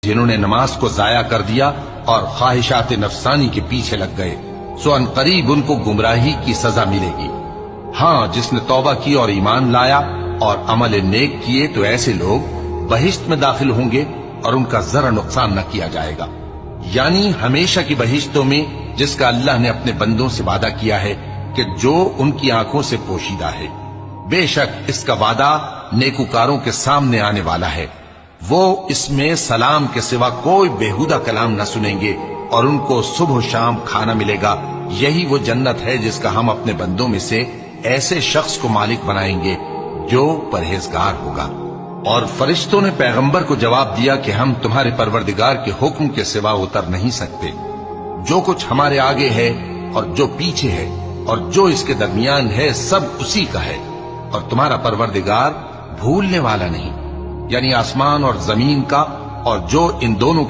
جنہوں نے نماز کو ضائع کر دیا اور خواہشات نفسانی کے پیچھے لگ گئے، سو ان قریب ان کو گمراہی کی سزا ملے گی۔ ہاں، جس نے توبہ کی اور ایمان لایا اور عمل نیک کیے تو ایسے لوگ بہشت میں داخل ہوں گے اور ان کا ذرا نقصان نہ کیا جائے گا، یعنی ہمیشہ کی بہشتوں میں جس کا اللہ نے اپنے بندوں سے وعدہ کیا ہے کہ جو ان کی آنکھوں سے پوشیدہ ہے۔ بے شک اس کا وعدہ نیکوکاروں کے سامنے آنے والا ہے، وہ اس میں سلام کے سوا کوئی بیہودہ کلام نہ سنیں گے اور ان کو صبح و شام کھانا ملے گا۔ یہی وہ جنت ہے جس کا ہم اپنے بندوں میں سے ایسے شخص کو مالک بنائیں گے جو پرہیزگار ہوگا۔ اور فرشتوں نے پیغمبر کو جواب دیا کہ ہم تمہارے پروردگار کے حکم کے سوا اتر نہیں سکتے۔ جو کچھ ہمارے آگے ہے اور جو پیچھے ہے اور جو اس کے درمیان ہے سب اسی کا ہے، اور تمہارا پروردگار بھولنے والا نہیں، یعنی آسمان اور زمین کا اور جو ان دونوں